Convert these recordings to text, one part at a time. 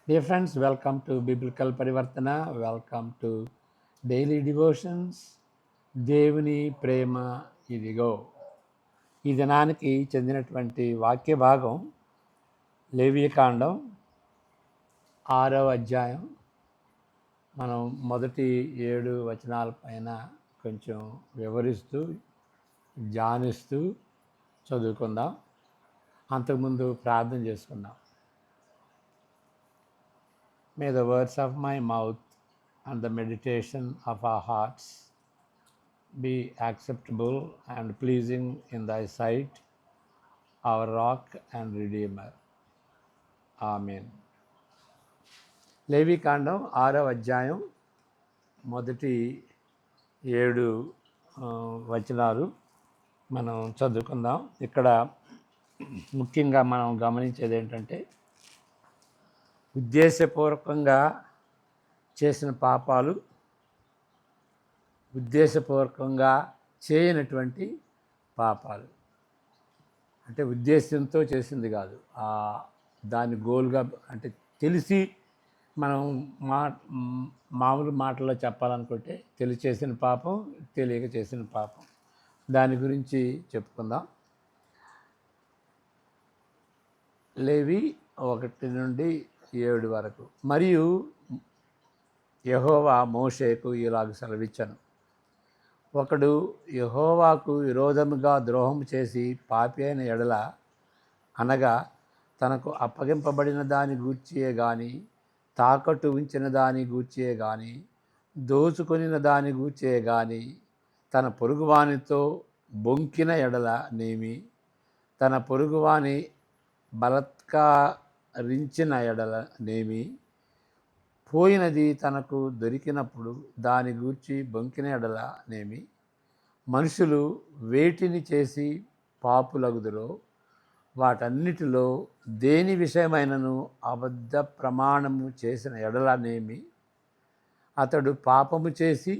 Dear friends, welcome to Biblical Parivartana. Welcome to Daily Devotions. దేవుని ప్రేమ ఇదిగో. ఈ దినానికి చెందినటువంటి వాక్య భాగం లేవియకాండం 6వ అధ్యాయం. మనం మొదటి 7 వచనాల పైన కొంచెం వివరిస్తూ ధ్యానిస్తూ చదువుకుందాం. అంతకుముందు ప్రార్థన చేసుకుందాం. May the words of my mouth and the meditation of our hearts be acceptable and pleasing in thy sight, our rock and redeemer. Amen. లేవికాండం 6వ అధ్యాయం మొదటి 7 వచనాలు మనం చదువుకుందాం. ఇక్కడ ముఖ్యంగా మనం గమనించేది ఏంటంటే, ఉద్దేశపూర్వకంగా చేసిన పాపాలు, ఉద్దేశపూర్వకంగా చేయనటువంటి పాపాలు. అంటే ఉద్దేశంతో చేసింది కాదు, దాని గోల్గా, అంటే తెలిసి మనం మామూలు మాటల్లో చెప్పాలనుకుంటే తెలిసి చేసిన పాపం, తెలియక చేసిన పాపం, దాని గురించి చెప్పుకుందాం. లేవి 1 నుండి 7 వరకు. మరియు యెహోవా మోషేకు ఇలాగ సెలవిచ్చెను, ఒకడు యెహోవాకు విరోధముగా ద్రోహం చేసి పాపి అయిన ఎడల, అనగా తనకు అప్పగింపబడిన దాని గూర్చియే గాని, తాకట్టు ఉంచిన దాని గూర్చియే గాని, దోచుకొనిన దాని గూర్చియే గాని, తన పొరుగువానితో బొంకిన ఎడల నేమి, తన పొరుగువాని బలత్కరించిన ఎడల నేమి, పోయినది తనకు దొరికినప్పుడు దాని గూర్చి బొంకిన ఎడల నేమి, మనుషులు వేటిని చేసి పాపులగుదురో వాటన్నిటిలో దేని విషయమైనను అబద్ధ ప్రమాణము చేసిన ఎడలనేమి, అతడు పాపము చేసి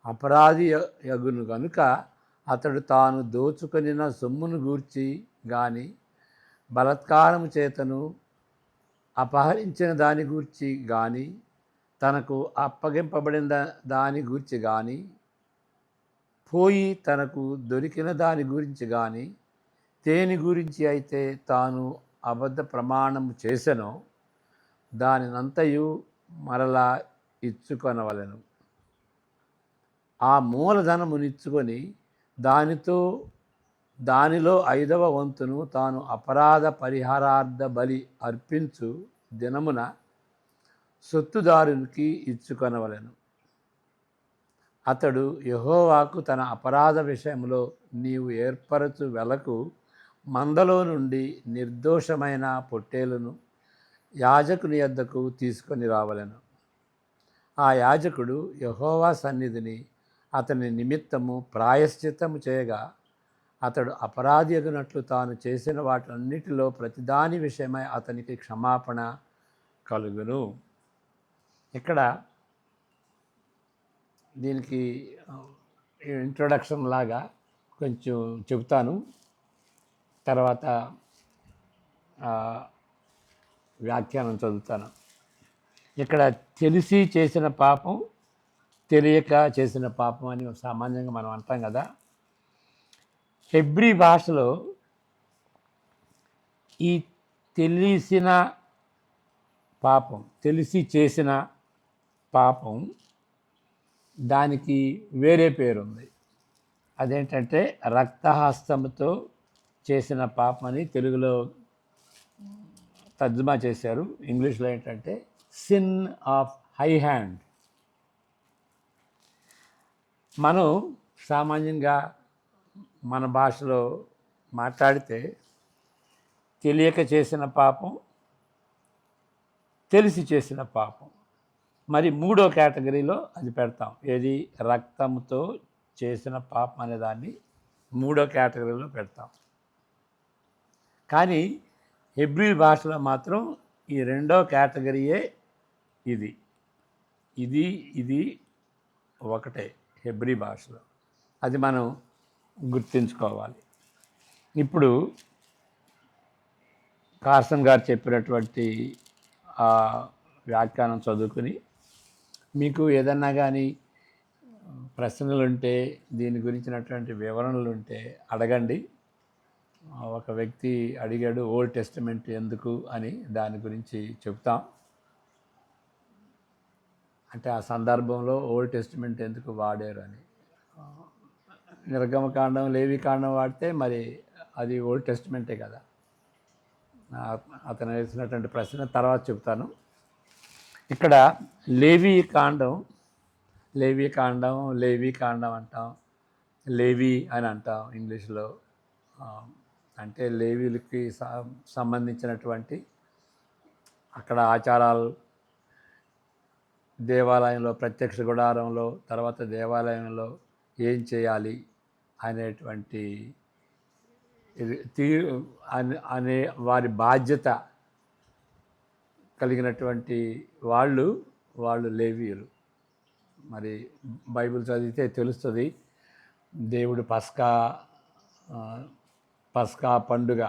అపరాధి యగును గనుక అతడు తాను దోచుకొనిన సొమ్మును గూర్చి గాని, బలత్కారము చేతను అపహరించిన దాని గూర్చి గాని, తనకు అప్పగింపబడిన దాని గూర్చి గాని, పోయి తనకు దొరికిన దాని గురించి గాని, దేని గురించి అయితే తాను అబద్ధ ప్రమాణము చేసెనో దానినంతయు మరలా ఇచ్చుకొనవలెను. ఆ మూలధనమునిచ్చుకొని దానిలో 5వ వంతును తాను అపరాధ పరిహారార్థ బలి అర్పించు దినమున సొత్తుదారునికి ఇచ్చుకొనవలెను. అతడు యెహోవాకు తన అపరాధ విషయంలో నీవు ఏర్పరచు వెలకు మందలో నుండి నిర్దోషమైన పొట్టేలును యాజకుని యొద్దకు తీసుకొని రావలెను. ఆ యాజకుడు యెహోవా సన్నిధిని అతని నిమిత్తము ప్రాయశ్చిత్తము చేయగా, అతడు అపరాధి అగునట్లు తాను చేసిన వాటన్నిటిలో ప్రతిదాని విషయమై అతనికి క్షమాపణ కలుగును. ఇక్కడ దీనికి ఇంట్రొడక్షన్ లాగా కొంచెం చెబుతాను, తర్వాత వ్యాఖ్యానం చదువుతాను. ఇక్కడ తెలిసి చేసిన పాపం, తెలియక చేసిన పాపం అని సామాన్యంగా మనం అంటాం కదా. హెబ్రీ భాషలో ఈ తెలిసిన పాపం, తెలిసి చేసిన పాపం, దానికి వేరే పేరుంది. అదేంటంటే రక్తహస్తముతో చేసిన పాపం అని తెలుగులో తర్జుమా చేశారు. ఇంగ్లీష్లో ఏంటంటే సిన్ ఆఫ్ హై హ్యాండ్. మనం సామాన్యంగా మన భాషలో మాట్లాడితే తెలియక చేసిన పాపం, తెలిసి చేసిన పాపం, మరి 3వ కేటగిరీలో అది పెడతాం. ఏది? రక్తంతో చేసిన పాపం అనే దాన్ని 3వ కేటగిరీలో పెడతాం. కానీ హెబ్రీ భాషలో మాత్రం ఈ 2వ కేటగిరీయే ఇది. ఇది ఒకటే హెబ్రీ భాషలో. అది మనం గుర్తుంచుకోవాలి. ఇప్పుడు కార్సన్ గారు చెప్పినటువంటి ఆ వ్యాఖ్యానం చదువుకుని మీకు ఏదన్నా కానీ ప్రశ్నలు ఉంటే దీని గురించినటువంటి వివరణలు ఉంటే అడగండి. ఒక వ్యక్తి అడిగాడు ఓల్డ్ టెస్టిమెంట్ ఎందుకు అని, దాని గురించి చెప్తాం. అంటే ఆ సందర్భంలో ఓల్డ్ టెస్టిమెంట్ ఎందుకు వాడారు అని. నిర్గమకాండం లేవికాండం వాడితే మరి అది ఓల్డ్ టెస్టిమెంటే కదా. అతను వేసినటువంటి ప్రశ్న తర్వాత చెప్తాను. ఇక్కడ లేవికాండం అంటాం, లేవి అని అంటాం ఇంగ్లీష్లో. అంటే లేవీలకి సంబంధించినటువంటి అక్కడ ఆచారాలు, దేవాలయంలో ప్రత్యక్ష గుడారంలో, తర్వాత దేవాలయంలో ఏం చేయాలి అనేటువంటి అనే వారి బాధ్యత కలిగినటువంటి వాళ్ళు లేవీయులు. మరి బైబిల్ చదివితే తెలుస్తుంది. దేవుడు పస్కా పండుగ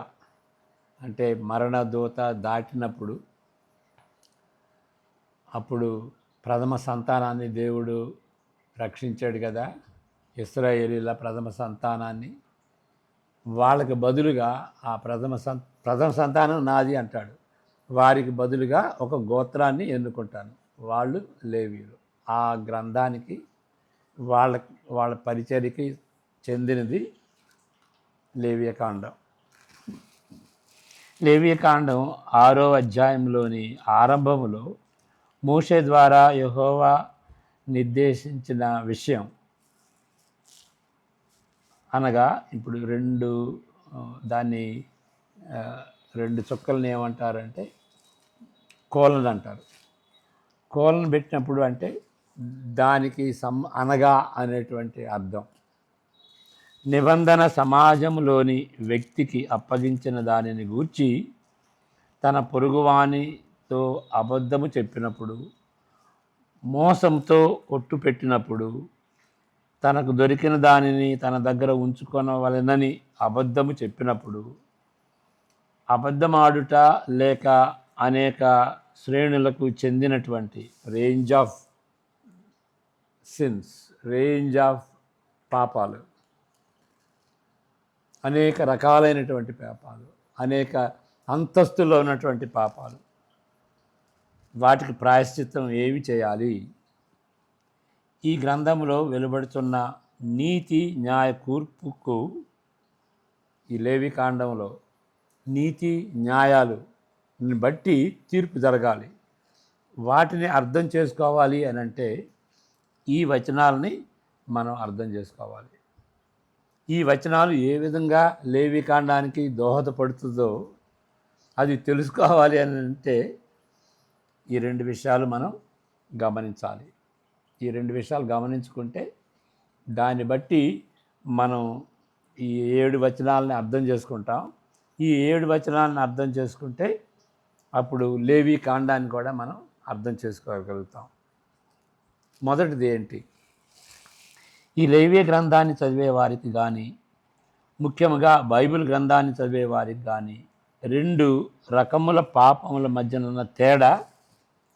అంటే మరణ దూత దాటినప్పుడు అప్పుడు ప్రథమ సంతానాన్ని దేవుడు రక్షించాడు కదా. ఇశ్రాయేలీల ప్రథమ సంతానాన్ని, వాళ్ళకి బదులుగా ఆ ప్రథమ సంతానం నాది అంటాడు. వారికి బదులుగా ఒక గోత్రాన్ని ఎన్నుకుంటాను, వాళ్ళు లేవీయులు. ఆ గ్రంథానికి వాళ్ళ పరిచర్యకి చెందినది లేవియకాండం. లేవియకాండం 6వ అధ్యాయంలోని ఆరంభములో మోషే ద్వారా యెహోవా నిర్దేశించిన విషయం అనగా, ఇప్పుడు దాన్ని రెండు చుక్కలను ఏమంటారంటే కోలన్ అంటారు. కోలన్ పెట్టినప్పుడు అంటే దానికి అనగా అనేటువంటి అర్థం. నిబంధన సమాజంలోని వ్యక్తికి అప్పగించిన దానిని గూర్చి తన పొరుగువానితో అబద్ధము చెప్పినప్పుడు, మోసంతో ఒట్టు పెట్టినప్పుడు, తనకు దొరికిన దానిని తన దగ్గర ఉంచుకొనవలెనని అబద్ధము చెప్పినప్పుడు, అబద్ధమాడుట లేక అనేక శ్రేణులకు చెందినటువంటి రేంజ్ ఆఫ్ పాపాలు, అనేక రకాలైనటువంటి పాపాలు, అనేక అంతస్తులో ఉన్నటువంటి పాపాలు, వాటికి ప్రాయశ్చిత్తం ఏవి చేయాలి? ఈ గ్రంథంలో వెలువడుతున్న నీతి న్యాయ కూర్పుకు, ఈ లేవికాండంలో నీతి న్యాయాలను బట్టి తీర్పు జరగాలి. వాటిని అర్థం చేసుకోవాలి అని అంటే ఈ వచనాలని మనం అర్థం చేసుకోవాలి. ఈ వచనాలు ఏ విధంగా లేవికాండానికి దోహదపడుతుందో అది తెలుసుకోవాలి అని అంటే ఈ రెండు విషయాలు మనం గమనించాలి. ఈ రెండు విషయాలు గమనించుకుంటే దాన్ని బట్టి మనం ఈ 7 వచనాలని అర్థం చేసుకుంటాం. ఈ 7 వచనాలను అర్థం చేసుకుంటే అప్పుడు లేవికాండాన్ని కూడా మనం అర్థం చేసుకోగలుగుతాం. మొదటిది ఏంటి? ఈ లేవి గ్రంథాన్ని చదివే వారికి కానీ, ముఖ్యంగా బైబిల్ గ్రంథాన్ని చదివే వారికి కానీ 2 రకముల పాపముల మధ్యనున్న తేడా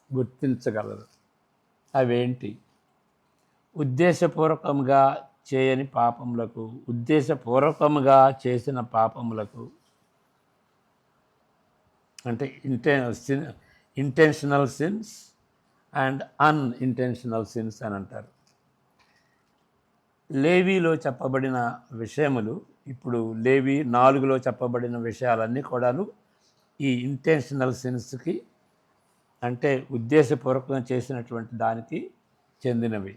గుర్తించగలరు. అవేంటి? ఉద్దేశపూర్వకంగా చేయని పాపములకు, ఉద్దేశపూర్వకంగా చేసిన పాపములకు, అంటే intentional since and unintentional since అని అంటారు. లేవీలో చెప్పబడిన విషయములు, ఇప్పుడు లేవి 4లో చెప్పబడిన విషయాలన్నీ కూడాను ఈ ఇంటెన్షనల్ సిన్స్కి, అంటే ఉద్దేశపూర్వకంగా చేసినటువంటి దానికి చెందినవి.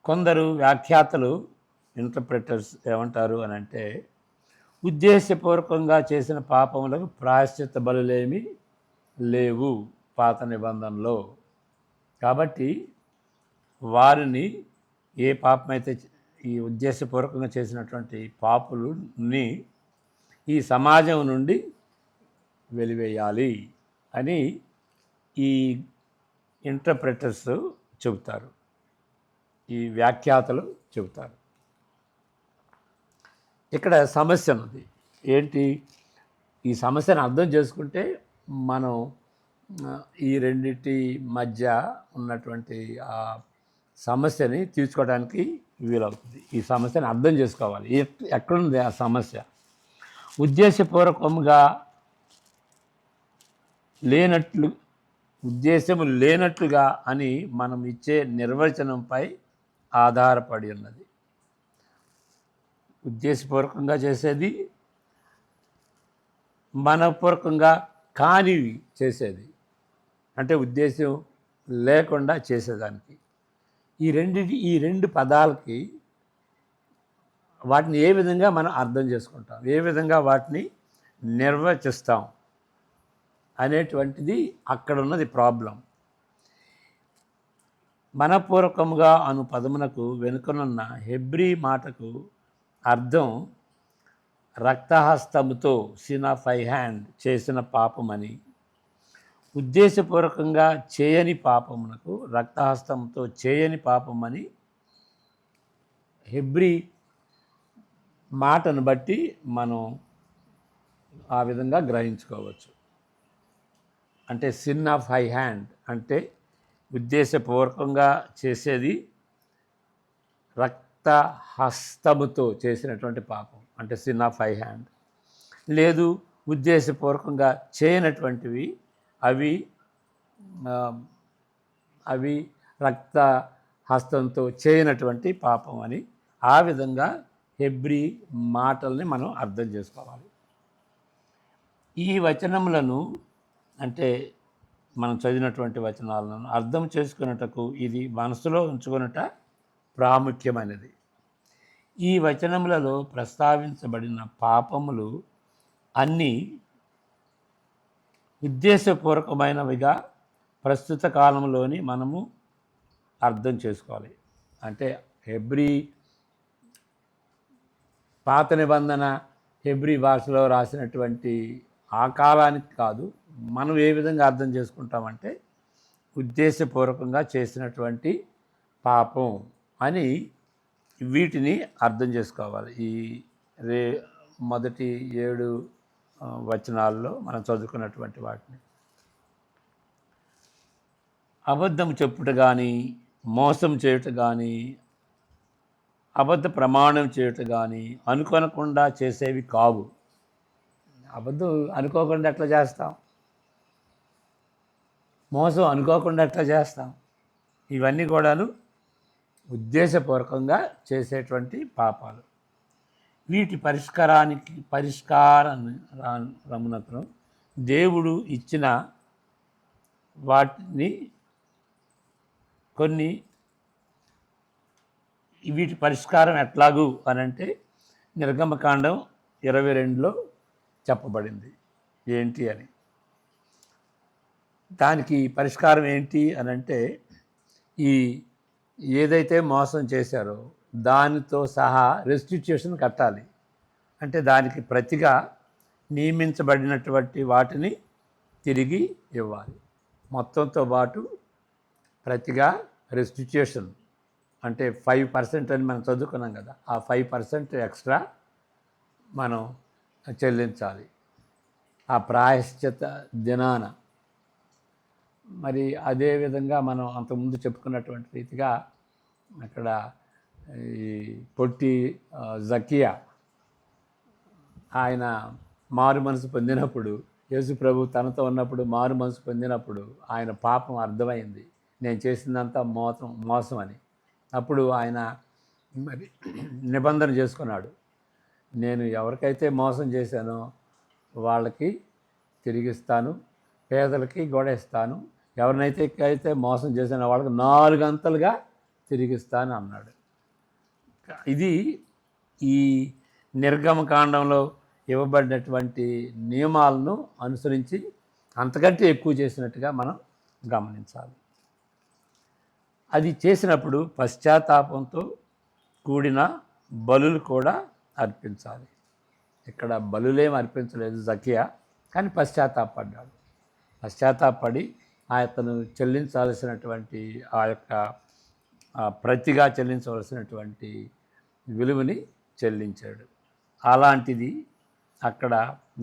కొందరు వ్యాఖ్యాతలు, ఇంటర్ప్రెటర్స్ ఏమంటారు అని అంటే, ఉద్దేశపూర్వకంగా చేసిన పాపములకు ప్రాయశ్చిత్త బలులేమీ లేవు పాత నిబంధనలో. కాబట్టి వారిని ఏ పాపమైతే ఈ ఉద్దేశపూర్వకంగా చేసినటువంటి పాపులని ఈ సమాజం నుండి వెలివేయాలి అని ఈ ఇంటర్ప్రెటర్స్ చెబుతారు, ఈ వ్యాఖ్యాతలు చెబుతారు. ఇక్కడ సమస్య ఉన్నది. ఏంటి? ఈ సమస్యను అర్థం చేసుకుంటే మనం ఈ రెండిటి మధ్య ఉన్నటువంటి ఆ సమస్యని తీర్చుకోవడానికి వీలవుతుంది. ఈ సమస్యని అర్థం చేసుకోవాలి. ఎక్కడుంది ఆ సమస్య? ఉద్దేశపూర్వకంగా లేనట్లు, ఉద్దేశము లేనట్లుగా అని మనం ఇచ్చే నిర్వచనంపై ఆధారపడి ఉన్నది. ఉద్దేశపూర్వకంగా చేసేది, మనపూర్వకంగా కానివి చేసేది, అంటే ఉద్దేశం లేకుండా చేసేదానికి. ఈ రెండు పదాలకి వాటిని ఏ విధంగా మనం అర్థం చేసుకుంటాం, ఏ విధంగా వాటిని నిర్వచిస్తాం అనేటువంటిది అక్కడ ఉన్నది ప్రాబ్లం. మనపూర్వకముగా అను పదమునకు వెనుకనున్న హెబ్రీ మాటకు అర్థం రక్తహస్తముతో, సిన్ ఆఫ్ ఐ హ్యాండ్, చేసిన పాపమని. ఉద్దేశపూర్వకంగా చేయని పాపమునకు రక్తహస్తంతో చేయని పాపమని హెబ్రీ మాటను బట్టి మనం ఆ విధంగా గ్రహించుకోవచ్చు. అంటే సిన్ ఆఫ్ హై హ్యాండ్ అంటే ఉద్దేశపూర్వకంగా చేసేది, రక్తహస్తముతో చేసినటువంటి పాపం అంటే సిన్ ఆఫ్ హై హ్యాండ్. లేదు, ఉద్దేశపూర్వకంగా చేయనటువంటివి అవి రక్త హస్తంతో చేయనటువంటి పాపం అని. ఆ విధంగా హెబ్రీ మాటల్ని మనం అర్థం చేసుకోవాలి. ఈ వచనములను, అంటే మనం చదివినటువంటి వచనాలను అర్థం చేసుకున్నటకు ఇది మనసులో ఉంచుకున్నట ప్రాముఖ్యమైనది. ఈ వచనములలో ప్రస్తావించబడిన పాపములు అన్నీ ఉద్దేశపూర్వకమైనవిగా ప్రస్తుత కాలంలోని మనము అర్థం చేసుకోవాలి. అంటే హెబ్రీ పాత నిబంధన హెబ్రీ భాషలో రాసినటువంటి ఆ కాలానికి కాదు, మనం ఏ విధంగా అర్థం చేసుకుంటామంటే ఉద్దేశపూర్వకంగా చేసినటువంటి పాపం అని వీటిని అర్థం చేసుకోవాలి. ఈ మొదటి 7 వచనాల్లో మనం చదువుకున్నటువంటి వాటిని. అబద్ధం చెప్పుట కానీ, మోసం చేయుట కానీ, అబద్ధ ప్రమాణం చేయుట కానీ అనుకోనకుండా చేసేవి కావు. అబద్ధం అనుకోకుండా ఎట్లా చేస్తాం? మోసం అనుకోకుండా ఎట్లా చేస్తాం? ఇవన్నీ కూడాను ఉద్దేశపూర్వకంగా చేసేటువంటి పాపాలు. వీటి పరిష్కారమునకు దేవుడు ఇచ్చిన వాటిని కొన్ని, వీటి పరిష్కారం ఎట్లాగూ అనంటే నిర్గమకాండం 22లో చెప్పబడింది ఏంటి అని. దానికి పరిష్కారం ఏంటి అనంటే ఈ ఏదైతే మోసం చేశారో దానితో సహా రెస్టిట్యూషన్ కట్టాలి. అంటే దానికి ప్రతిగా నియమించబడినటువంటి వాటిని తిరిగి ఇవ్వాలి. మొత్తంతో పాటు ప్రతిగా రెస్టిట్యూషన్ అంటే 5% అని మనం చదువుకున్నాం కదా, ఆ 5% ఎక్స్ట్రా మనం చెల్లించాలి ఆ ప్రాయశ్చిత దినాన. మరి అదేవిధంగా మనం అంతకుముందు చెప్పుకున్నటువంటి రీతిగా అక్కడ ఈ పొట్టి జకియా ఆయన మారు మనసు పొందినప్పుడు, యేసు ప్రభు తనతో ఉన్నప్పుడు మారు మనసు పొందినప్పుడు ఆయన పాపం అర్థమైంది, నేను చేసిందంతా మోసం అని. అప్పుడు ఆయన మరి నిబంధన చేసుకున్నాడు, నేను ఎవరికైతే మోసం చేశానో వాళ్ళకి తిరిగిస్తాను, పేదలకి కూడా ఇస్తాను, ఎవరినైతే మోసం చేశానో వాళ్ళకి 4 అంతలుగా తిరిగిస్తాను అన్నాడు. ఇది ఈ నిర్గమకాండంలో ఇవ్వబడినటువంటి నియమాలను అనుసరించి అంతకంటే ఎక్కువ చేసినట్టుగా మనం గమనించాలి. అది చేసినప్పుడు పశ్చాత్తాపంతో కూడిన బలులు కూడా అర్పించాలి. ఇక్కడ బలులేం అర్పించలేదు జకియా, కానీ పశ్చాత్తాపడ్డాడు. పశ్చాత్తాపడి అతను చెల్లించాల్సినటువంటి ఆ యొక్క ప్రతిగా చెల్లించవలసినటువంటి విలువని చెల్లించాడు. అలాంటిది అక్కడ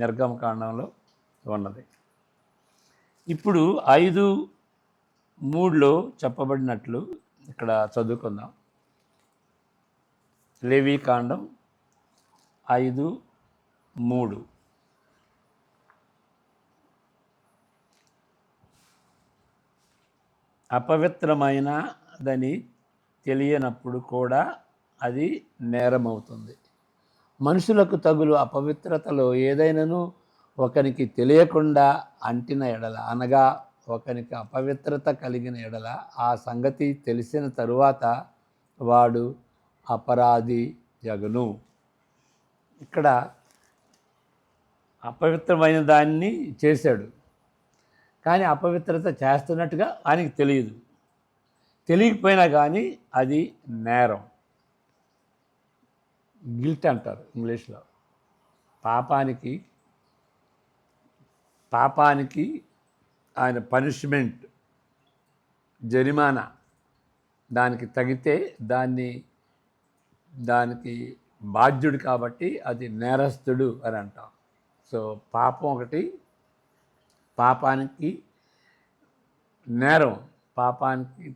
నిర్గమకాండంలో ఉన్నది. ఇప్పుడు 5:3లో చెప్పబడినట్లు ఇక్కడ చదువుకుందాం. లేవీకాండం 5:3. అపవిత్రమైనదని తెలియనప్పుడు కూడా అది నేరమవుతుంది. మనుషులకు తగులు అపవిత్రతలో ఏదైనాను ఒకనికి తెలియకుండా అంటిన ఎడల, అనగా ఒకనికి అపవిత్రత కలిగిన ఎడల, ఆ సంగతి తెలిసిన తరువాత వాడు అపరాధి యగును. ఇక్కడ అపవిత్రమైన దాన్ని చేశాడు, కానీ అపవిత్రత చేస్తున్నట్టుగా ఆయనకి తెలియదు. తెలియకపోయినా కానీ అది నేరం. గిల్ట్ అంటారు ఇంగ్లీష్లో. పాపానికి ఆయన పనిష్మెంట్, జరిమానా దానికి తగితే దానికి బాధ్యుడు కాబట్టి అది నేరస్తుడు అని అంటాం. సో పాపం ఒకటి, పాపానికి నేరం, పాపానికి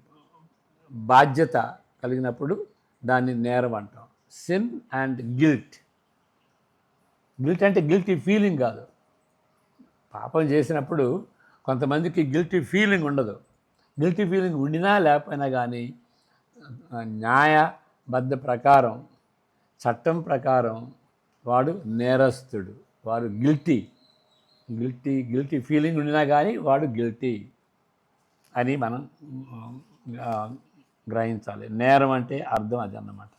బాధ్యత కలిగినప్పుడు దాన్ని నేరం అంటాం. Sin and guilt. గిల్ట్ అంటే గిల్టీ ఫీలింగ్ కాదు. పాపం చేసినప్పుడు కొంతమందికి గిల్టీ ఫీలింగ్ ఉండదు. గిల్టీ ఫీలింగ్ ఉండినా లేకపోయినా కానీ న్యాయబద్ధ ప్రకారం, చట్టం ప్రకారం వాడు నేరస్తుడు, వాడు గిల్టీ ఫీలింగ్ ఉండినా కానీ వాడు గిల్టీ అని మనం గ్రహించాలి. నేరం అంటే అర్థం అది అన్నమాట.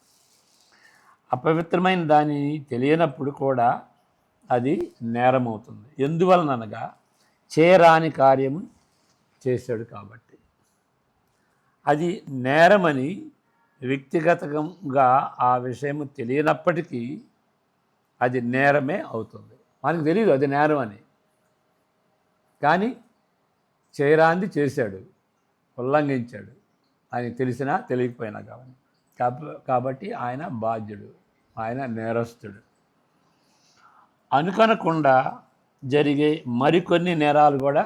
అపవిత్రమైన దాన్ని తెలియనప్పుడు కూడా అది నేరం అవుతుంది. ఎందువలనగా చేయరాని కార్యము చేశాడు కాబట్టి. అది నేరమని వ్యక్తిగతంగా ఆ విషయము తెలియనప్పటికీ అది నేరమే అవుతుంది. మనకు తెలియదు అది నేరం అని, కానీ చేయరాంది చేశాడు, ఉల్లంఘించాడు. ఆయనకు తెలిసినా తెలియకపోయినా కాబట్టి ఆయన బాధ్యుడు, ఆయన నేరస్తుడు. అనుకోనకుండా జరిగే మరికొన్ని నేరాలు కూడా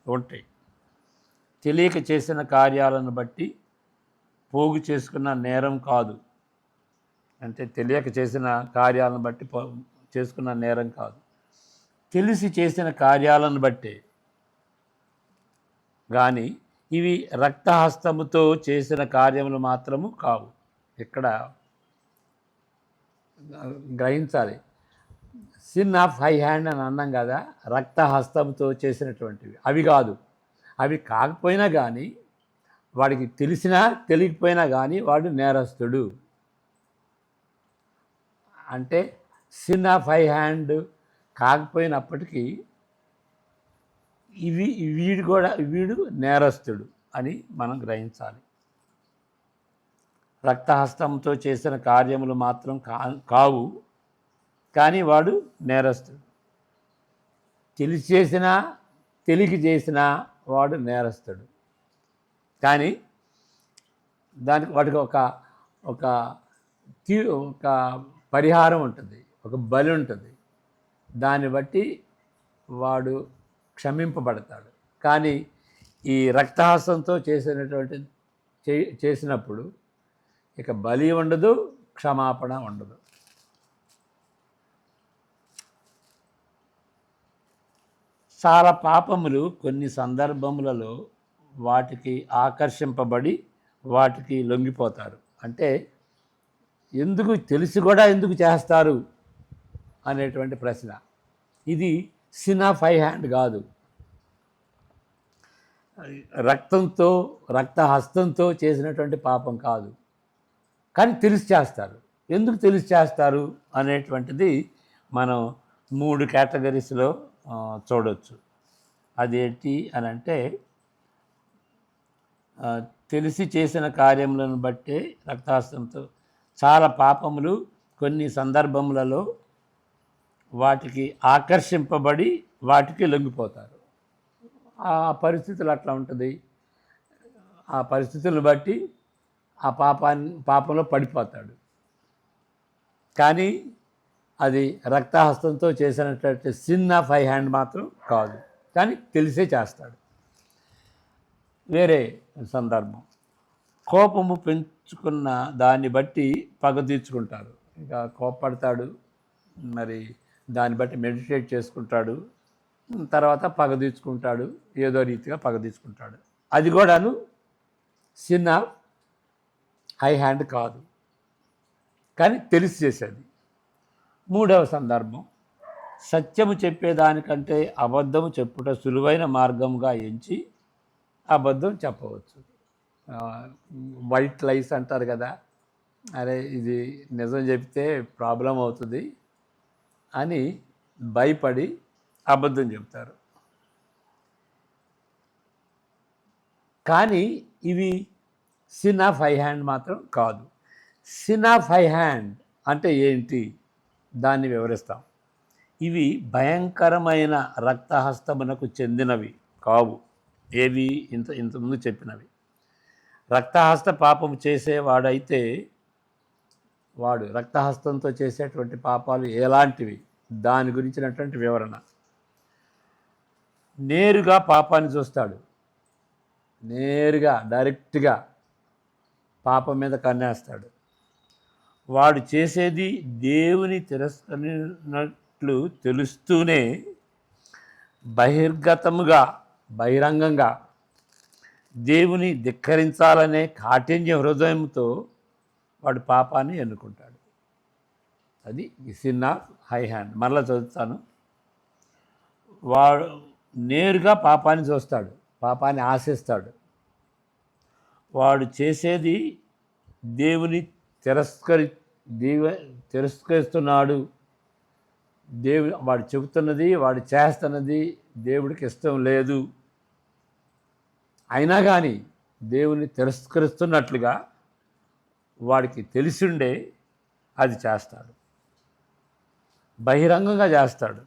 ఉంటాయి. తెలియక చేసిన కార్యాలను బట్టి పోగు చేసుకున్న నేరం కాదు. అంటే తెలియక చేసిన కార్యాలను బట్టి చేసుకున్న నేరం కాదు, తెలిసి చేసిన కార్యాలను బట్టే. కానీ ఇవి రక్తహస్తముతో చేసిన కార్యములు మాత్రము కావు. ఇక్కడ గ్రహించాలి. సిన్ ఆఫ్ హై హ్యాండ్ అని అన్నాం కదా, రక్తహస్తంతో చేసినటువంటివి అవి కాదు. అవి కాకపోయినా కానీ, వాడికి తెలిసినా తెలియకపోయినా కానీ వాడు నేరస్తుడు. అంటే సిన్ ఆఫ్ హై హ్యాండ్ కాకపోయినప్పటికీ వీడు నేరస్తుడు అని మనం గ్రహించాలి. రక్తహస్తంతో చేసిన కార్యములు మాత్రం కావు, కానీ వాడు నేరస్తుడు. తెలిసి చేసినా తెలియక చేసినా వాడు నేరస్తుడు. కానీ వాటికి ఒక పరిహారం ఉంటుంది, ఒక బలి ఉంటుంది. దాన్ని బట్టి వాడు క్షమింపబడతాడు. కానీ ఈ రక్తహస్తంతో చేసినప్పుడు ఇక బలి ఉండదు, క్షమాపణ ఉండదు. చాలా పాపములు కొన్ని సందర్భములలో వాటికి ఆకర్షింపబడి వాటికి లొంగిపోతారు. అంటే తెలిసి కూడా ఎందుకు చేస్తారు అనేటువంటి ప్రశ్న. ఇది సిన్ ఆఫ్ హై హ్యాండ్ కాదు. రక్తహస్తంతో చేసినటువంటి పాపం కాదు, కానీ తెలిసి చేస్తారు. ఎందుకు తెలిసి చేస్తారు అనేటువంటిది మనం 3 కేటగిరీస్లో చూడవచ్చు. అదేంటి అని అంటే, తెలిసి చేసిన కార్యములను బట్టే రక్తహస్తంతో చాలా పాపములు కొన్ని సందర్భములలో వాటికి ఆకర్షింపబడి వాటికి లొంగిపోతారు. ఆ పరిస్థితులు అట్లా ఉంటుంది. ఆ పరిస్థితులను బట్టి ఆ పాపంలో పడిపోతాడు. కానీ అది రక్తహస్తంతో చేసినటువంటి సిన్ ఆఫ్ హై హ్యాండ్ మాత్రం కాదు. కానీ తెలిసే చేస్తాడు. వేరే సందర్భం, కోపము పెంచుకున్న దాన్ని బట్టి పగ తీర్చుకుంటారు. ఇక కోపడతాడు, మరి దాన్ని బట్టి మెడిటేట్ చేసుకుంటాడు, తర్వాత పగ తీర్చుకుంటాడు, ఏదో రీతిగా పగ తీర్చుకుంటాడు. అది కూడాను సిన్ ఆఫ్ హై హ్యాండ్ కాదు, కానీ తెలిసి చేసేది. మూడవ సందర్భం, సత్యము చెప్పేదానికంటే అబద్ధము చెప్పుట సులువైన మార్గంగా ఎంచి అబద్ధం చెప్పవచ్చు. వైట్ లైస్ అంటారు కదా, అరే ఇది నిజం చెప్తే ప్రాబ్లం అవుతుంది అని భయపడి అబద్ధం చెప్తారు. కానీ ఇవి సిన్ ఆఫ్ హై హ్యాండ్ మాత్రం కాదు. సిన్ ఆఫ్ హై హ్యాండ్ అంటే ఏంటి, దాన్ని వివరిస్తాం. ఇవి భయంకరమైన రక్తహస్తమునకు చెందినవి కావు. ఏవి ఇంతకుముందు చెప్పినవి. రక్తహస్త పాపము చేసేవాడైతే వాడు రక్తహస్తంతో చేసేటువంటి పాపాలు ఎలాంటివి, దాని గురించినటువంటి వివరణ. నేరుగా పాపాన్ని చూస్తాడు, నేరుగా డైరెక్ట్గా పాపం మీద కన్నేస్తాడు. వాడు చేసేది దేవుని తిరస్కరించినట్లు తెలుస్తూనే బహిరంగంగా దేవుని ధిక్కరించాలనే కాఠిన్య హృదయంతో వాడు పాపాన్ని ఎన్నుకుంటాడు. అది సిన్ ఆఫ్ హై హ్యాండ్. మరలా చదువుతాను. వాడు నేరుగా పాపాన్ని చూస్తాడు, పాపాన్ని ఆశిస్తాడు. వాడు చేసేది దేవుని తిరస్కరిస్తున్నాడు. వాడు చెబుతున్నది, వాడు చేస్తున్నది దేవుడికి ఇష్టం లేదు. అయినా కానీ దేవుని తిరస్కరిస్తున్నట్లుగా వాడికి తెలిసిండే అది చేస్తాడు, బహిరంగంగా చేస్తాడు,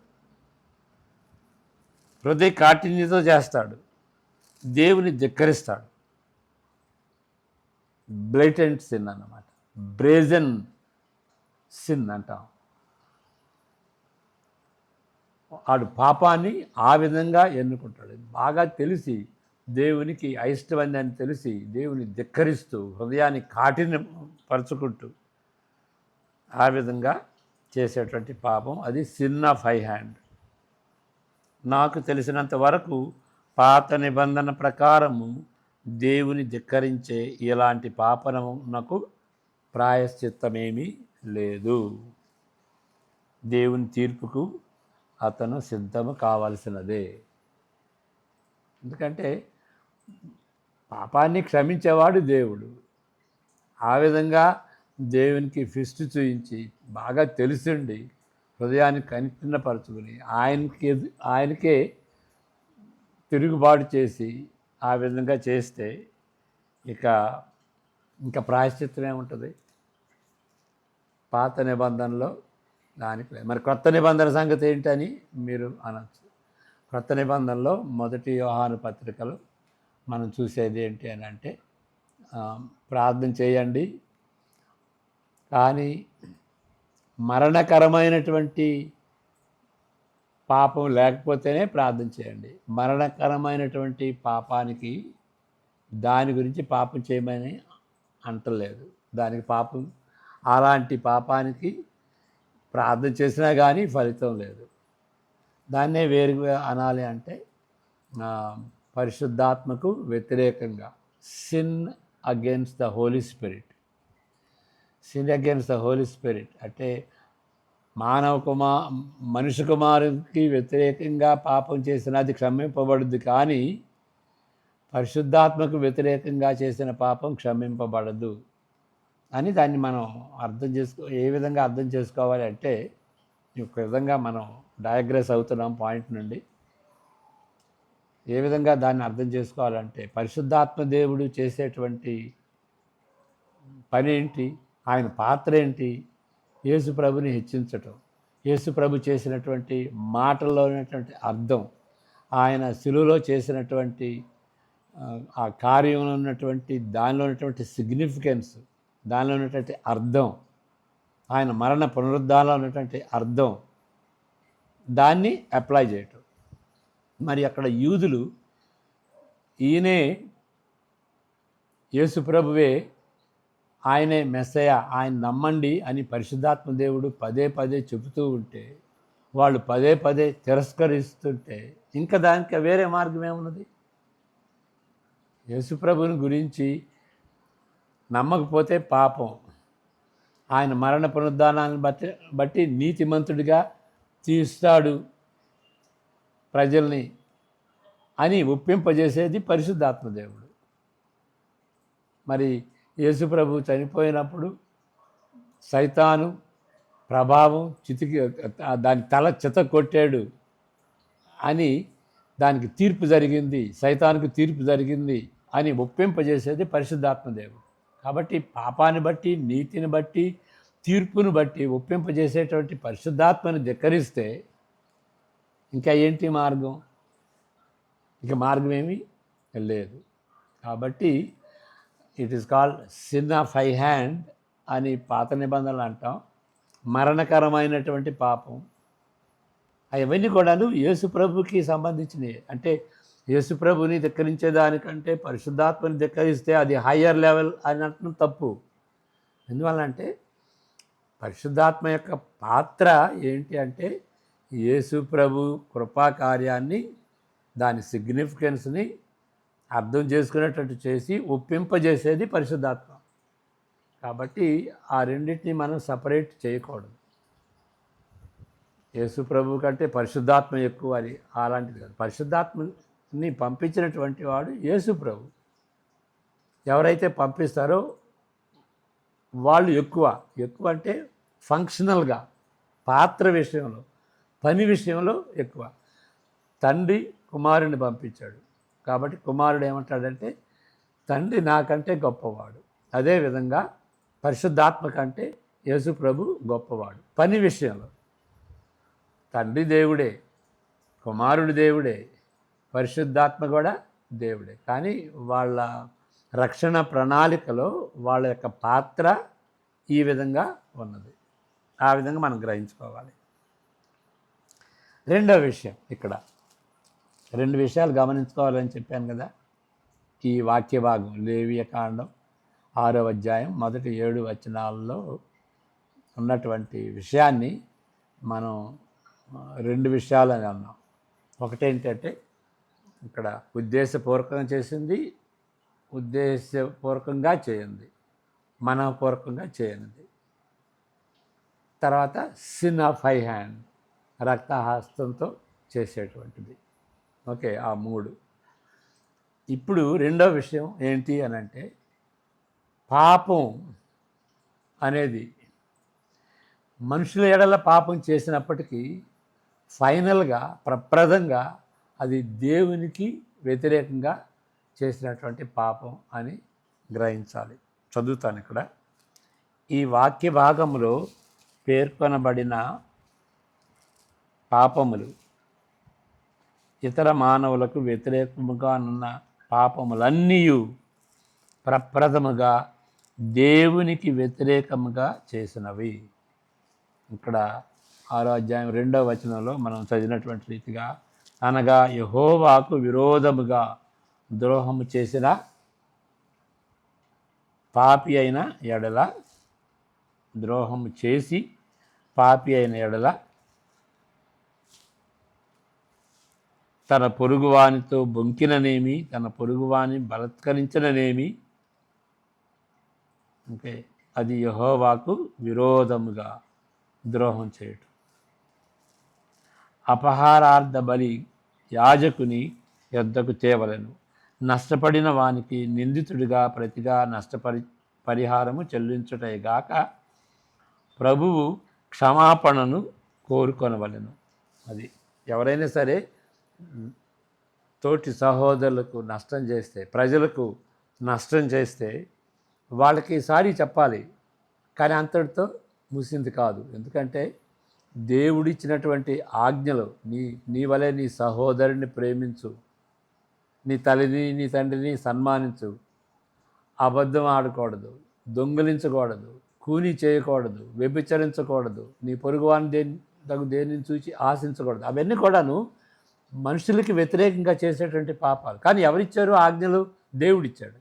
హృదయ కాఠిన్యతో చేస్తాడు, దేవుని ధిక్కరిస్తాడు. బ్లేటెంట్ సిన్ అన్నమాట, బ్రేజన్ సిన్ అంటాం. వాడు పాపాన్ని ఆ విధంగా ఎన్నుకుంటాడు. బాగా తెలిసి దేవునికి అయిష్టమైంది అని తెలిసి దేవుని ధిక్కరిస్తూ హృదయాన్ని కాఠిన్యపరుచుకుంటూ ఆ విధంగా చేసేటువంటి పాపం అది సిన్ ఆఫ్ హై హ్యాండ్. నాకు తెలిసినంత వరకు పాత నిబంధన ప్రకారము దేవుని ధిక్కరించే ఇలాంటి పాపనకు ప్రాయశ్చిత్తమేమీ లేదు. దేవుని తీర్పుకు అతను సిద్ధము కావాల్సినదే. ఎందుకంటే పాపాన్ని క్షమించేవాడు దేవుడు. ఆ విధంగా దేవునికి ఫిస్ట్ చూయించి బాగా తెలిసిండి హృదయాన్ని కఠినపరుచుకుని ఆయనకే తిరుగుబాటు చేసి ఆ విధంగా చేస్తే ఇంకా ప్రాయశ్చిత్తం ఏముంటుంది పాత నిబంధనలో? దానికి మరి కొత్త నిబంధన సంగతి ఏంటని మీరు అనొచ్చు. కొత్త నిబంధనలో 1 యోహాను పత్రికలో మనం చూసేది ఏంటి అని అంటే, ప్రార్థన చేయండి, కానీ మరణకరమైనటువంటి పాపం లేకపోతేనే ప్రార్థన చేయండి. మరణకరమైనటువంటి పాపానికి దాని గురించి పాపం చేయమని అంటలేదు. దానికి పాపం, అలాంటి పాపానికి ప్రార్థన చేసినా కానీ ఫలితం లేదు. దాన్నే వేరుగా అనాలి అంటే పరిశుద్ధాత్మకు వ్యతిరేకంగా sin against the holy spirit. Sin against the holy spirit అంటే మనుష్య కుమారునికి వ్యతిరేకంగా పాపం చేసిన అది క్షమింపబడుద్ది, కానీ పరిశుద్ధాత్మకు వ్యతిరేకంగా చేసిన పాపం క్షమింపబడదు అని దాన్ని మనం ఏ విధంగా అర్థం చేసుకోవాలి అంటే, ఒక విధంగా మనం డయాగ్రెస్ అవుతున్నాం పాయింట్ నుండి. ఏ విధంగా దాన్ని అర్థం చేసుకోవాలంటే, పరిశుద్ధాత్మ దేవుడు చేసేటువంటి పని ఏంటి, ఆయన పాత్ర ఏంటి? యేసు ప్రభుని హెచ్చించటం, యేసు ప్రభు చేసినటువంటి మాటల్లో ఉన్నటువంటి అర్థం, ఆయన శిలువలో చేసినటువంటి ఆ కార్యంలో ఉన్నటువంటి దానిలో ఉన్నటువంటి సిగ్నిఫికెన్స్, దానిలో ఉన్నటువంటి అర్థం, ఆయన మరణ పునరుద్ధానంలో ఉన్నటువంటి అర్థం, దాన్ని అప్లై చేయటం. మరి అక్కడ యూదులు ఈయనే యేసు ప్రభువే, ఆయనే మెస్సయ, ఆయన నమ్మండి అని పరిశుద్ధాత్మ దేవుడు పదే పదే చెబుతూ ఉంటే, వాళ్ళు పదే పదే తిరస్కరిస్తుంటే ఇంకా దానికి వేరే మార్గం ఏమున్నది? యేసు ప్రభుని గురించి నమ్మకపోతే పాపం, ఆయన మరణ పునరుద్ధానాన్ని బట్టి నీతిమంతుడిగా తీస్తాడు ప్రజల్ని అని ఒప్పింపజేసేది పరిశుద్ధాత్మ దేవుడు. మరి యేసు ప్రభు చనిపోయినప్పుడు సైతాను ప్రభావం దాని తల చిత కొట్టాడు అని దానికి తీర్పు జరిగింది, సైతానికి తీర్పు జరిగింది అని ఒప్పింపజేసేది పరిశుద్ధాత్మ దేవుడు. కాబట్టి పాపాన్ని బట్టి, నీతిని బట్టి, తీర్పును బట్టి ఒప్పింపజేసేటువంటి పరిశుద్ధాత్మని ధిక్కరిస్తే ఇంకా ఏంటి మార్గం? ఇక మార్గం ఏమీ లేదు. కాబట్టి it is called sin of high hand అని పాత నిబంధనలు అంటాం. మరణకరమైనటువంటి పాపం. అవన్నీ కూడాను యేసు ప్రభుకి సంబంధించినవి. అంటే యేసు ప్రభుని ధిక్కరించేదానికంటే పరిశుద్ధాత్మని ధిక్కరిస్తే అది హయ్యర్ లెవెల్ అని అంటున్న తప్పు. ఎందువల్లంటే పరిశుద్ధాత్మ యొక్క పాత్ర ఏంటి అంటే యేసు ప్రభు కృపా కార్యాన్ని, దాని సిగ్నిఫికెన్స్ని అర్థం చేసుకునేటట్టు చేసి ఒప్పింపజేసేది పరిశుద్ధాత్మ. కాబట్టి ఆ రెండింటిని మనం సపరేట్ చేయకూడదు. యేసు ప్రభు కంటే పరిశుద్ధాత్మ ఎక్కువ అని అలాంటిది కాదు. పరిశుద్ధాత్మని పంపించినటువంటి వాడు యేసు ప్రభు. ఎవరైతే పంపిస్తారో వాళ్ళు ఎక్కువ అంటే ఫంక్షనల్గా, పాత్ర విషయంలో, పని విషయంలో ఎక్కువ. తండ్రి కుమారుని పంపించాడు కాబట్టి కుమారుడు ఏమంటాడంటే తండ్రి నాకంటే గొప్పవాడు. అదేవిధంగా పరిశుద్ధాత్మ కంటే యేసు ప్రభు గొప్పవాడు పని విషయంలో. తండ్రి దేవుడే, కుమారుడు దేవుడే, పరిశుద్ధాత్మ కూడా దేవుడే. కానీ వాళ్ళ రక్షణ ప్రణాళికలో వాళ్ళ యొక్క పాత్ర ఈ విధంగా ఉన్నది. ఆ విధంగా మనం గ్రహించుకోవాలి. రెండో విషయం, ఇక్కడ 2 విషయాలు గమనించుకోవాలని చెప్పాను కదా. ఈ వాక్య భాగం లేవియకాండం 6వ అధ్యాయం మొదటి 7 వచనాల్లో ఉన్నటువంటి విషయాన్ని మనం 2 విషయాలని అన్నాం. ఒకటేంటంటే ఇక్కడ ఉద్దేశపూర్వకంగా చేసింది, ఉద్దేశపూర్వకంగా చేయండి, మనపూర్వకంగా చేయనిది. తర్వాత సిన్ ఆఫ్ హై హ్యాండ్, రక్తహస్తంతో చేసేటువంటిది. ఓకే, ఆ 3. ఇప్పుడు రెండో విషయం ఏంటి అని అంటే పాపం అనేది మనుషుల ఎడల పాపం చేసినప్పటికీ ఫైనల్గా ప్రప్రదంగా అది దేవునికి వ్యతిరేకంగా చేసినటువంటి పాపం అని గ్రహించాలి. చదువుతాను ఇక్కడ. ఈ వాక్య భాగంలో పేర్కొనబడిన పాపములు ఇతర మానవులకు వ్యతిరేకముగానున్న పాపములన్నీ ప్రప్రథముగా దేవునికి వ్యతిరేకముగా చేసినవి. ఇక్కడ 6వ అధ్యాయం 2వ వచనంలో మనం చదివినటువంటి రీతిగా, అనగా యెహోవాకు విరోధముగా ద్రోహము చేసిన పాపి అయిన ఎడల, ద్రోహము చేసి పాపి అయిన ఎడల తన పొరుగువానితో బొంకిననేమి, తన పొరుగువాని బలత్కరించిననేమి, అంటే అది యెహోవాకు విరోధముగా ద్రోహం చేయటం. అపహారార్థ బలి యాజకుని యొద్దకు తేవలను, నష్టపడిన వానికి నిందితుడిగా ప్రతిగా పరిహారము చెల్లించుటేగాక ప్రభువు క్షమాపణను కోరుకొనవలెను. అది ఎవరైనా సరే తోటి సహోదరులకు నష్టం చేస్తే, ప్రజలకు నష్టం చేస్తే వాళ్ళకి సారీ చెప్పాలి. కానీ అంతటితో ముసింది కాదు. ఎందుకంటే దేవుడిచ్చినటువంటి ఆజ్ఞలు, నీ వలె నీ సహోదరుని ప్రేమించు, నీ తల్లిని నీ తండ్రిని సన్మానించు, అబద్ధం ఆడకూడదు, దొంగిలించకూడదు, కూని చేయకూడదు, వ్యభిచరించకూడదు, నీ పొరుగువాని దేనిని చూసి ఆశించకూడదు. అవన్నీ కూడాను మనుషులకి వ్యతిరేకంగా చేసేటువంటి పాపాలు. కానీ ఎవరిచ్చారు ఆజ్ఞలు? దేవుడిచ్చాడు.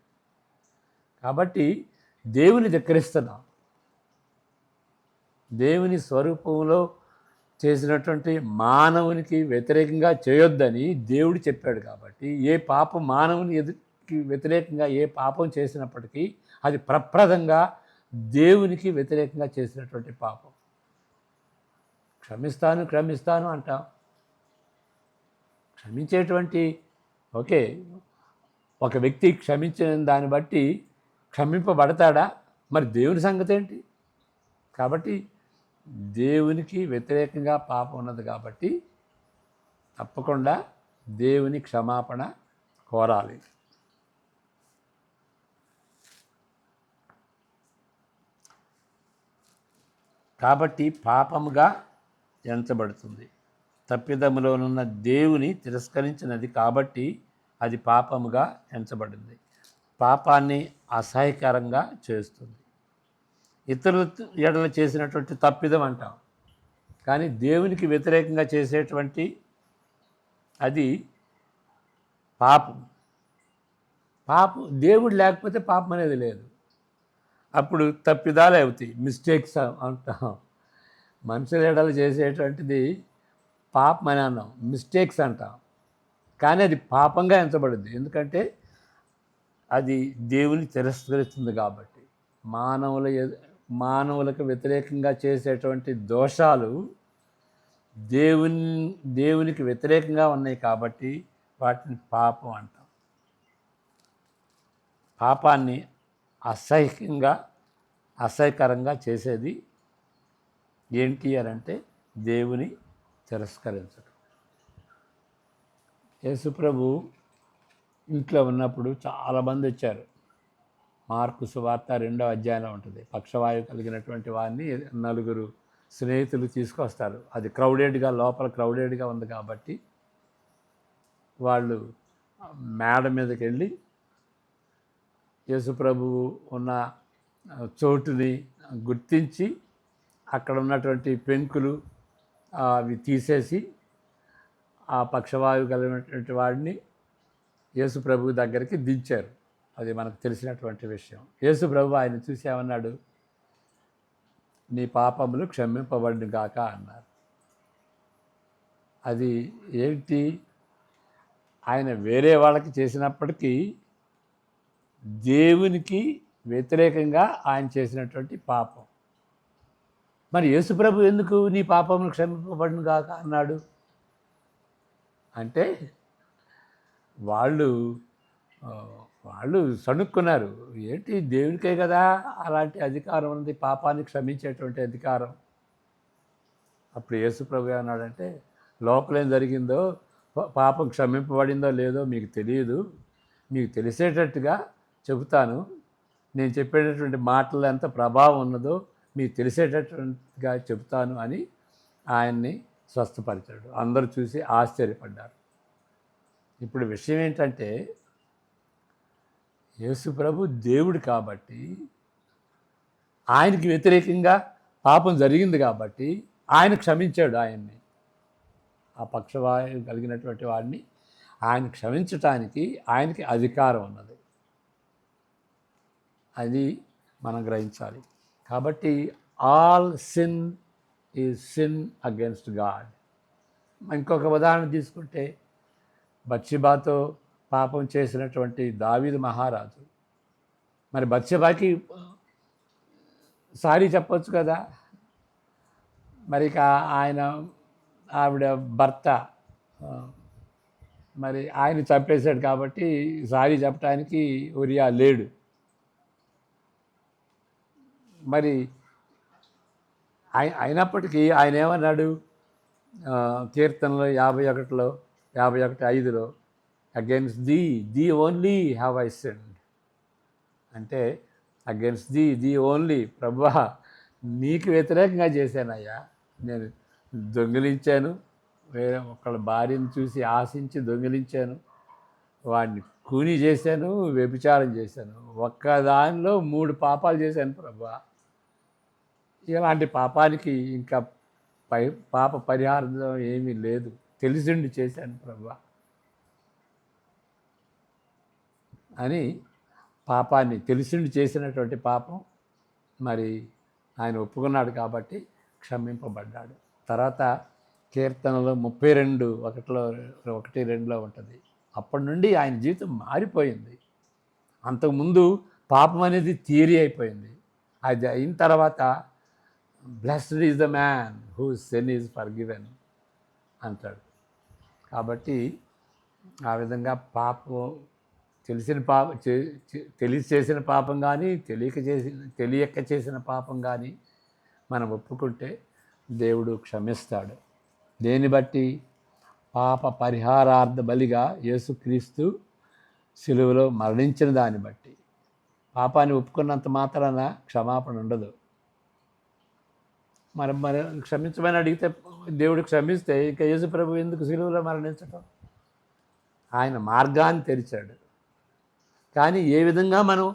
కాబట్టి దేవుని ధిక్కరిస్తున్నాం. దేవుని స్వరూపంలో చేసినటువంటి మానవునికి వ్యతిరేకంగా చేయొద్దని దేవుడు చెప్పాడు. కాబట్టి ఏ పాపం మానవుని వ్యతిరేకంగా ఏ పాపం చేసినప్పటికీ అది ప్రప్రదంగా దేవునికి వ్యతిరేకంగా చేసినటువంటి పాపం. క్షమిస్తాను అంటాం. క్షమించేటువంటి ఓకే, ఒక వ్యక్తి క్షమించిన దాన్ని బట్టి క్షమింపబడతాడా? మరి దేవుని సంగతి ఏంటి? కాబట్టి దేవునికి వ్యతిరేకంగా పాపం ఉన్నది కాబట్టి తప్పకుండా దేవుని క్షమాపణ కోరాలి. కాబట్టి పాపముగా ఎంచబడుతుంది. తప్పిదములోనున్న దేవుని తిరస్కరించినది కాబట్టి అది పాపముగా ఎంచబడింది. పాపాన్ని అసహ్యకరంగా చేస్తుంది. ఇతరుల ఎడల చేసినటువంటి తప్పిదం అంటాం, కానీ దేవునికి వ్యతిరేకంగా చేసేటువంటి అది పాపం. దేవుడు లేకపోతే పాపం అనేది లేదు. అప్పుడు తప్పిదాలే అవుతాయి, మిస్టేక్స్ అంటాం. మనుషుల ఎడల చేసేటువంటిది పాపం అని అన్నాం, మిస్టేక్స్ అంటాం. కానీ అది పాపంగా ఎంచబడుద్ది. ఎందుకంటే అది దేవుని తిరస్కరిస్తుంది కాబట్టి. మానవులకు వ్యతిరేకంగా చేసేటువంటి దోషాలు దేవునికి వ్యతిరేకంగా ఉన్నాయి కాబట్టి వాటిని పాపం అంటాం. పాపాన్ని అసహ్యకరంగా చేసేది ఏంటి అని అంటే దేవుని తిరస్కరించడం. యేసుప్రభు ఇంట్లో ఉన్నప్పుడు చాలామంది వచ్చారు. మార్కు సువార్త 2వ అధ్యాయంలో ఉంటుంది. పక్షవాయువు కలిగినటువంటి వారిని 4 స్నేహితులు తీసుకొస్తారు. అది లోపల క్రౌడెడ్గా ఉంది కాబట్టి వాళ్ళు మేడ మీదకి వెళ్ళి యేసుప్రభువు ఉన్న చోటుని గుర్తించి అక్కడ ఉన్నటువంటి పెంకులు అవి తీసేసి ఆ పక్షవాయువు కలిగినటువంటి వాడిని యేసుప్రభు దగ్గరికి దించారు. అది మనకు తెలిసినటువంటి విషయం. యేసుప్రభు ఆయన చూసి ఏమన్నాడు? నీ పాపములు క్షమింపబడిన గాక అన్నారు. అది ఏంటి? ఆయన వేరే వాళ్ళకి చేసినప్పటికీ దేవునికి వ్యతిరేకంగా ఆయన చేసినటువంటి పాపం. మరి యేసుప్రభు ఎందుకు నీ పాపములు క్షమింపబడిన గాక అన్నాడు అంటే వాళ్ళు సణుక్కున్నారు. ఏంటి, దేవునికే కదా అలాంటి అధికారం ఉంది, పాపాన్ని క్షమించేటువంటి అధికారం. అప్పుడు యేసుప్రభు ఏమన్నాడంటే, లోపలేం జరిగిందో, పాపం క్షమింపబడిందో లేదో మీకు తెలియదు, మీకు తెలిసేటట్టుగా చెబుతాను. నేను చెప్పేటటువంటి మాటలు ఎంత ప్రభావం ఉన్నదో మీకు తెలిసేటట్టుగా చెబుతాను అని ఆయన్ని స్వస్థపరిచాడు. అందరూ చూసి ఆశ్చర్యపడ్డారు. ఇప్పుడు విషయం ఏంటంటే, యేసుప్రభు దేవుడు కాబట్టి ఆయనకి వ్యతిరేకంగా పాపం జరిగింది కాబట్టి ఆయన క్షమించాడు ఆయన్ని. ఆ పక్షవాయువు కలిగినటువంటి వాడిని ఆయన క్షమించటానికి ఆయనకి అధికారం ఉన్నది. అది మనం గ్రహించాలి. కాబట్టి all sin is sin against God. ఇంకొక ఉదాహరణ తీసుకుంటే, బత్షెబాతో పాపం చేసినటువంటి దావీదు మహారాజు. మరి బత్షెబాకి సారీ చెప్పొచ్చు కదా. మరి ఆవిడ భర్త మరి ఆయన చంపేశాడు కాబట్టి సారీ చెప్పడానికి ఉరియా లేడు. మరి అయినప్పటికీ ఆయన ఏమన్నాడు? కీర్తనలో 51:5 against the only have I sinned. అంటే అగెన్స్ట్ ది ఓన్లీ, ప్రభువా నీకు వ్యతిరేకంగా చేశానయ్యా. నేను దొంగిలించాను, వేరే ఒకళ్ళ భార్యను చూసి ఆశించి దొంగిలించాను, వాడిని కూని చేశాను, వ్యభిచారం చేశాను, ఒక్క దానిలో 3 పాపాలు చేశాను ప్రభువా. ఇలాంటి పాపానికి ఇంకా పాప పరిహారం ఏమీ లేదు. తెలిసిండి చేశాను ప్రభువా అని పాపాన్ని తెలిసిండి చేసినటువంటి పాపం మరి ఆయన ఒప్పుకున్నాడు కాబట్టి క్షమింపబడ్డాడు. తర్వాత కీర్తనలు 32 1-2లో ఉంటుంది. అప్పటి నుండి ఆయన జీవితం మారిపోయింది. అంతకుముందు పాపం అనేది థియరీ అయిపోయింది. అది అయిన తర్వాత blessed is the man whose sin is forgiven అంటాడు. కాబట్టి ఆ విధంగా పాపం తెలిసి చేసిన పాపం కానీ తెలియక చేసిన పాపం కానీ మనం ఒప్పుకుంటే దేవుడు క్షమిస్తాడు. దేన్ని బట్టి? పాప పరిహారార్థ బలిగా యేసుక్రీస్తు సిలువలో మరణించిన దాన్ని బట్టి. పాపాన్ని ఒప్పుకున్నంత మాత్రాన క్షమాపణ ఉండదు. మరి క్షమించమని అడిగితే దేవుడు క్షమిస్తే ఇంకా యేసు ప్రభు ఎందుకు సిలువలో మరణించటం? ఆయన మార్గాన్ని తెరిచాడు. కానీ ఏ విధంగా మనం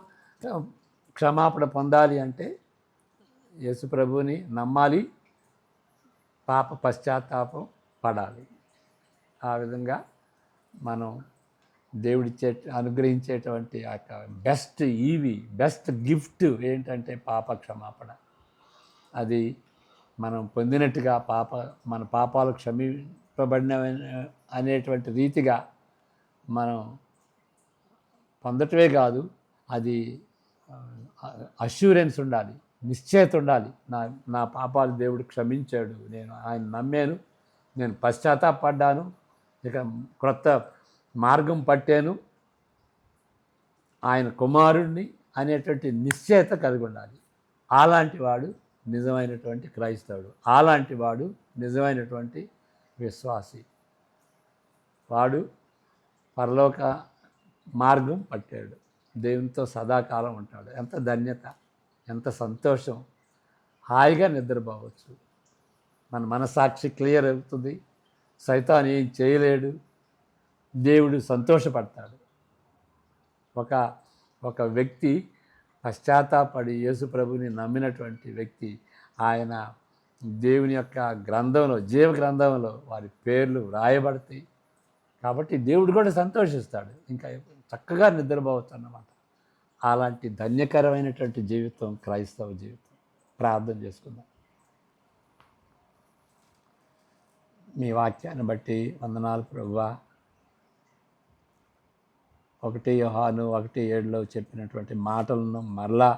క్షమాపణ పొందాలి అంటే యేసు ప్రభువుని నమ్మాలి, పాప పశ్చాత్తాపం పడాలి. ఆ విధంగా మనం అనుగ్రహించేటువంటి బెస్ట్ గిఫ్ట్ ఏంటంటే పాప క్షమాపణ. అది మనం పొందినట్టుగా మన పాపాలు క్షమింపబడిన అనేటువంటి రీతిగా మనం పొందటమే కాదు, అది అష్యూరెన్స్ ఉండాలి, నిశ్చయత ఉండాలి. నా పాపాలు దేవుడు క్షమించాడు, నేను ఆయన నమ్మాను, నేను పశ్చాత్తాపడ్డాను, ఇక క్రొత్త మార్గం పట్టాను, ఆయన కుమారుడిని అనేటువంటి నిశ్చయత కలిగి ఉండాలి. అలాంటి వాడు నిజమైనటువంటి క్రైస్తవుడు, అలాంటి వాడు నిజమైనటువంటి విశ్వాసి. వాడు పరలోక మార్గం పట్టాడు, దేవునితో సదాకాలం ఉంటాడు. ఎంత ధన్యత, ఎంత సంతోషం. హాయిగా నిద్రపోవచ్చు. మన మనసాక్షి క్లియర్ అవుతుంది. సైతాన్ ఏం చేయలేడు. దేవుడు సంతోషపడతాడు. ఒక వ్యక్తి పశ్చాత్తాపడి యేసు ప్రభుని నమ్మినటువంటి వ్యక్తి, ఆయన దేవుని యొక్క గ్రంథంలో, జీవ గ్రంథంలో వారి పేర్లు వ్రాయబడతాయి. కాబట్టి దేవుడు కూడా సంతోషిస్తాడు, ఇంకా చక్కగా నిద్రపోవచ్చు అన్నమాట. అలాంటి ధన్యకరమైనటువంటి జీవితం క్రైస్తవ జీవితం. ప్రార్థన చేసుకుందాం. మీ వాక్యాన్ని బట్టి వందనాలు ప్రభువా. 1 యోహాను 1:7లో చెప్పినటువంటి మాటలను మరలా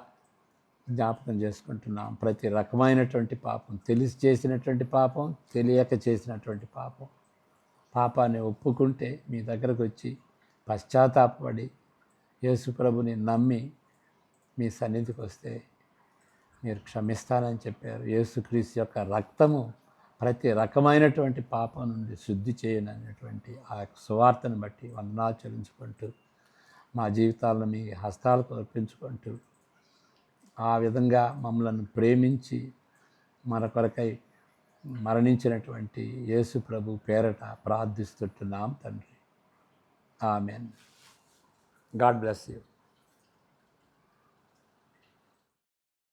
జ్ఞాపకం చేసుకుంటున్నాం. ప్రతి రకమైనటువంటి పాపం, తెలిసి చేసినటువంటి పాపం, తెలియక చేసినటువంటి పాపం, పాపాన్ని ఒప్పుకుంటే మీ దగ్గరకు వచ్చి పశ్చాత్తాపడి యేసు ప్రభుని నమ్మి మీ సన్నిధికి వస్తే మీరు క్షమిస్తానని చెప్పారు. యేసుక్రీస్తు యొక్క రక్తము ప్రతి రకమైనటువంటి పాపం నుండి శుద్ధి చేయనటువంటి ఆ సువార్తను బట్టి వందనాలు చెల్లించుకుంటూ మా జీవితాలను మీ హస్తాలకు అర్పించుకుంటూ ఆ విధంగా మమ్మల్ని ప్రేమించి మన కొరకై మరణించినటువంటి యేసు ప్రభు పేరట ప్రార్థిస్తుంటున్నాం తండ్రి. ఆమెన్. God bless you.